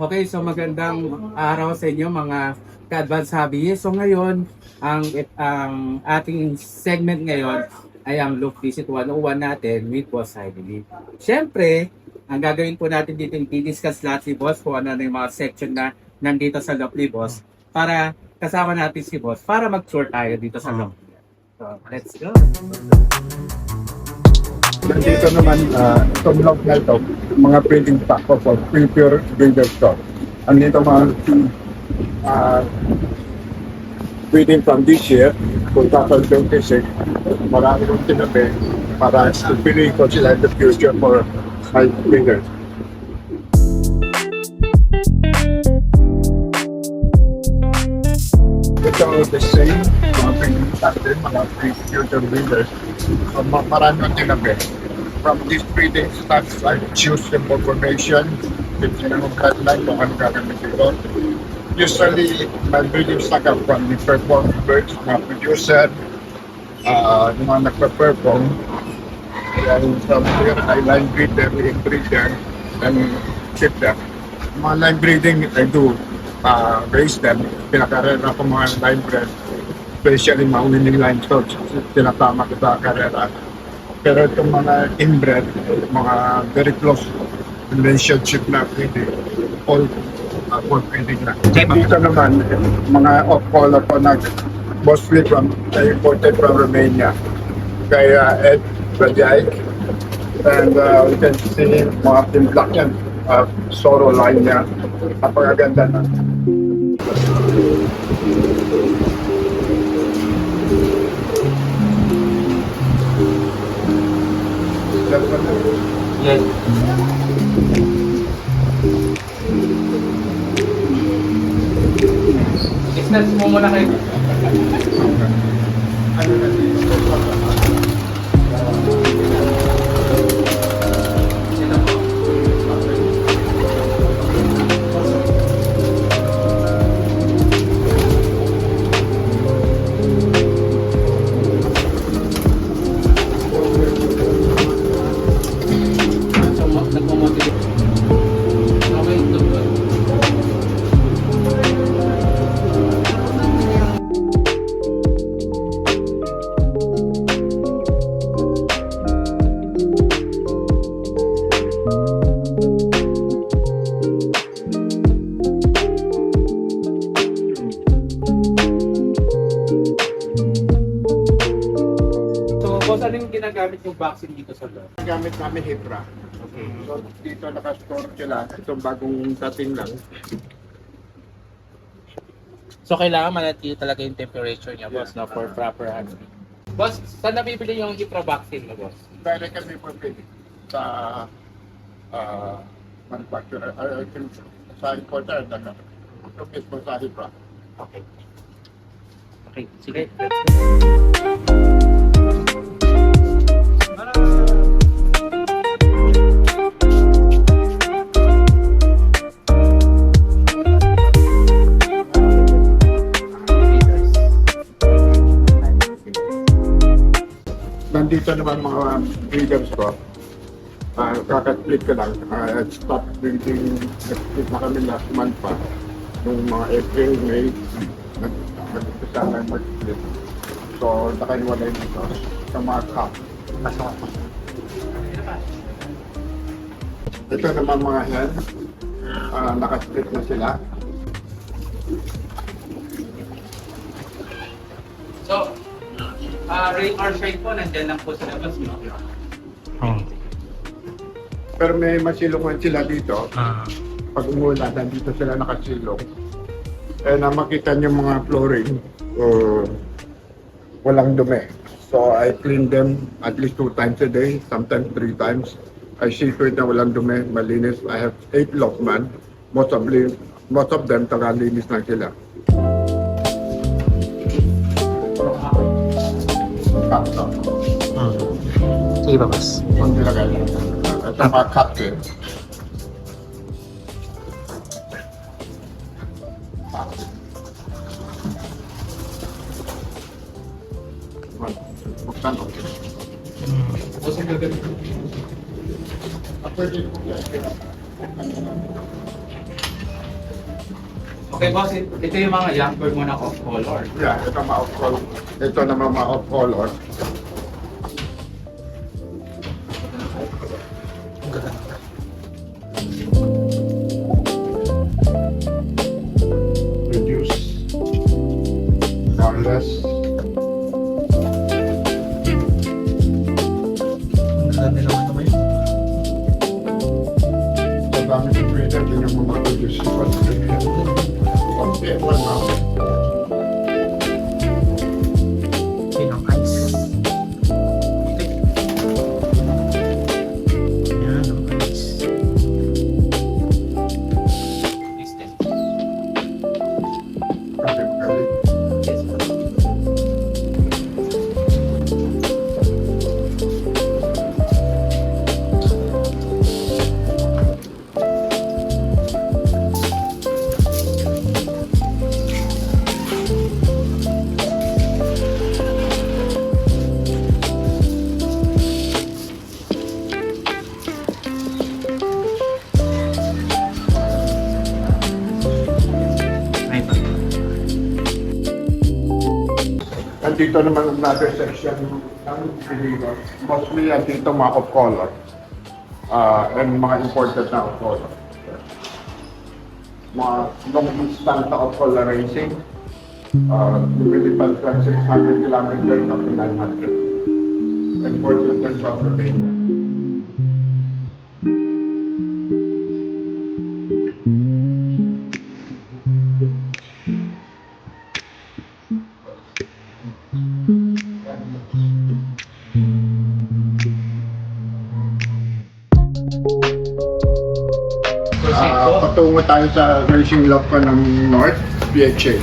Okay, so magandang araw sa inyo mga ka-advance hobby. So ngayon, ang ating segment ngayon ay ang Loop Visit 101 natin with Boss Heidi. Siyempre, ang gagawin po natin dito, i-discuss lahat si Boss kung ano na yung mga section na nandito sa Loop ni Boss para kasama natin si Boss para mag-tour tayo dito sa Loop. So, let's go! Nandito naman, itong log na ito, mga breeding stock ko for pure breeder stock. Andito mga breeding from this year, 2026, marami kong tinabi para piliin ko sila in the future for my breeders. Ito the same, mga breeding stock din, mga future breeders. Marami kong tinabi. From these breeding stocks, I choose them for formation, yung guideline kung ano gagamitin ko. Usually, my breeding stock are from the perform birds, mga producer, yung mga nagpa-perform. And from here, I line breed them, inbreed them, and ship them. Mga line breeding, I do raise them. Pinakarera ko mga line breed, especially mga winning line stocks, tinatama ko sa karera. Pero itong mga inbred, mga very close relationship na breeding, all for breeding na. Dito naman, mga off-color ko mostly imported from Romania. Kaya Ed Badiaik, and you can see mga team black yan, Soro line niya, napakaganda na. Yes. Distance mo muna kayo. Ano na Ito po. So, nagmamotivate. Okay, ito po. So, boss, ano yung ginagamit yung vaccine dito sa loob? gamit namin Hipra. Okay. So, dito nakastore sila. Itong bagong dating lang. So, kailangan manatili talaga yung temperature niya, boss, no, for proper handling. Boss, saan nabibili yung Hipra vaccine mo, boss? Direct kami po pwede sa manufacturer. Sa importer. Ito mismo sa Hipra. Okay. Okay, sige. Nandito naman mga breeders ko. Kaka-split ko lang. Stop breeding. Nag-split na kami last month pa. Nung mga April, May, nag-split na mag-split. So, nakaiwalay nito sa mga cup. Ito naman mga hen. Naka-split na sila. So, rain or shine po, nandyan lang po sa labas, no? Pero may masilungan sila dito. Pag umulan, nandito sila nakasilong. Eh, na makita niyo mga flooring, walang dumi. So, I clean them at least 2 times a day, sometimes 3 times. I see to it na walang dumi, malinis. I have 8 lockman. Most of them, taga-linis lang sila. Kapto. Sige ba, boss? Kung nilagay. Ito mga captain. Buksan ko. Boss, ang gagawin. Pwede po yan. Okay, boss, ito yung mga younger mo na off color. Yeah, ito ma-off color. Ito naman ma-off color. Reduce. Wireless. Sa dami ng breeder, din yung mga reduce. Okay, one now. Pinang ice. Yan, ang ice. Okay, okay. Ay, pa. Andito naman another section ng Pilipino. Mostly andito mga off color. And mga imported na off color. Mga long distance na off color racing. Lumilipad from 600 kilometers up to 900. Imported and transportation. Patungo tayo sa racing lab ko ng North, PHA.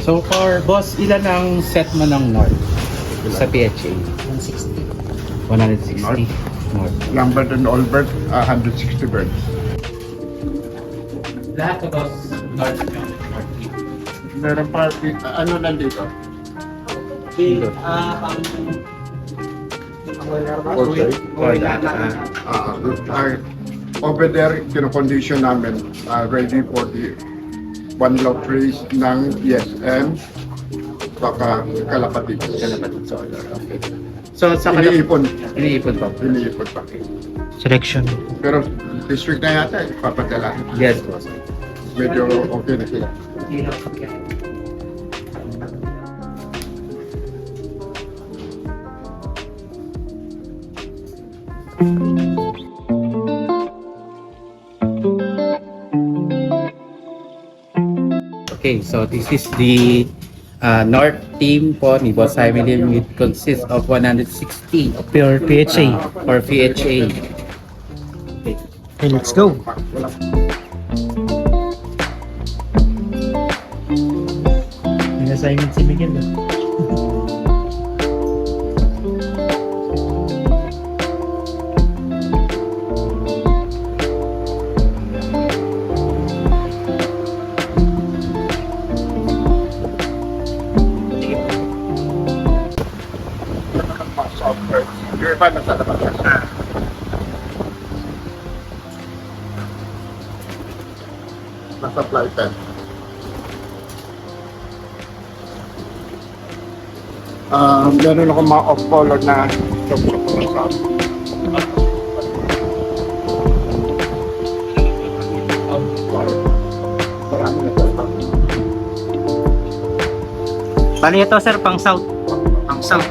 So for boss, ilan ang set mo ng North sa PHA? 160. 160. North. Lambert and Olbert, 160 birds. Lahat to boss, North yung North team. Meron pa, ano nandito? Over there, kino-condition namin ready for the one lot race ng ESM baka Kalapati. Okay. So sa Iniipon. Iniipon pa. Iniipon pa. Selection. Pero this week na yata, papadala. Yes, boss. Medyo okay na sila. Okay, so this is the North team po ni Boss Jaime Lim. It consists of 160 Pure PHA. for PHA. Okay. Okay, let's go. May assignment si Miguel. Software. Yung iba nasa labas na. Nasa flight pen. Meron ako mga off-color na marami na talaga. Bali ito sir, pang south. Pang south.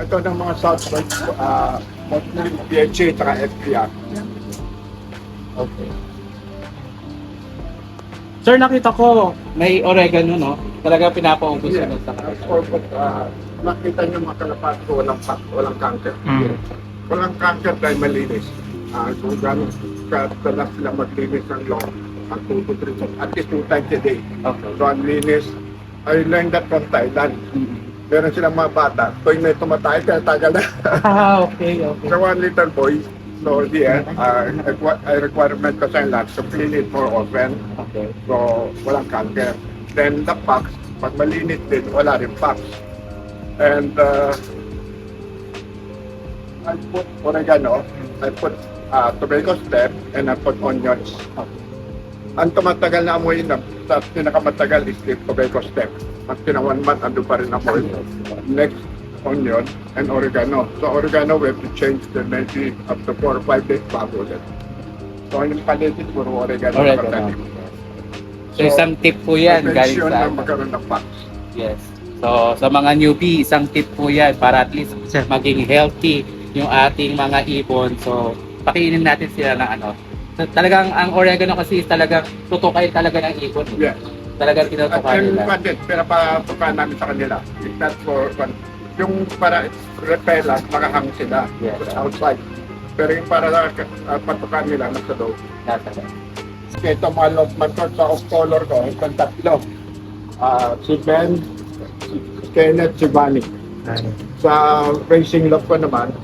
Ito ng mga Southwest, mostly PHA at FPR. Okay. Sir, nakita ko may oregano, no? Talaga pinapaubos Yeah. yun sa kanila. For, nakita niyo mga kalapat ko, walang cancer. Walang cancer dahil malinis. Kung gano'n kadalas sila maglinis ng loob, ang 2 to 3, at least 2 times a day. Okay. So, ang linis, I learned that from Thailand. Mm. Meron silang mga bata, tuwing may tumatay, kaya tagal na. Okay. So, one little boy, so the I requirement ko sa lahat to clean it more often. Okay. So, walang cancer. Then, the packs, pag malinis din, wala rin packs. And, I put oregano, I put tomato stem, and I put onions. Ang tumatagal na amoy na sa pinakamatagal is the tomato stem. At pina 1 month, ando pa rin amoy. Next, onion and oregano. So, oregano, we have to change the maybe up to 4 or 5 days bago ulit. So, yung palitin, puro oregano. Oregano. So, isang tip po yan galing Prevention sa na magkaroon ng packs. Yes. So, sa mga newbie, isang tip po yan para at least Sir. maging healthy yung ating mga ibon. So, pakiinin natin sila ng ano. So, talagang ang oregano kasi is talagang tutukay talaga ng ibon. Yeah. Talagang At tinutukay yung nila. content, pinapatukan namin sa kanila. It's not for, yung para repellent, makahang sila Yes. outside. Pero yung para patukan nila, nasa loob. Nasa loob. Ito mga lobman ko sa off-color ko, itong tatlo. Si Ben, si Kenneth, si Bunny. Sa racing love ko naman,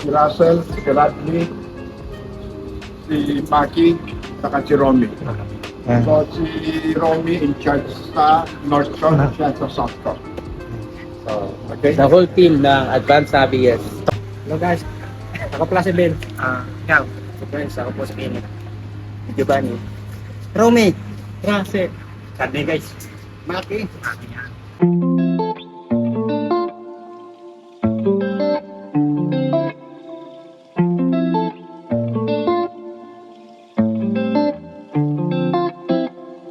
si Russell, si Radley, si Maki, saka si Romy. So si Romy in charge sa North Shore, siya sa South Shore. So, okay? The whole team ng Advanced ABS. Hello guys, ako pala si Ben. Ikaw? Si Prince, ako po si Kenneth. Giovanni. Romy. Russell. Sabi guys. Maki, Sabi niya.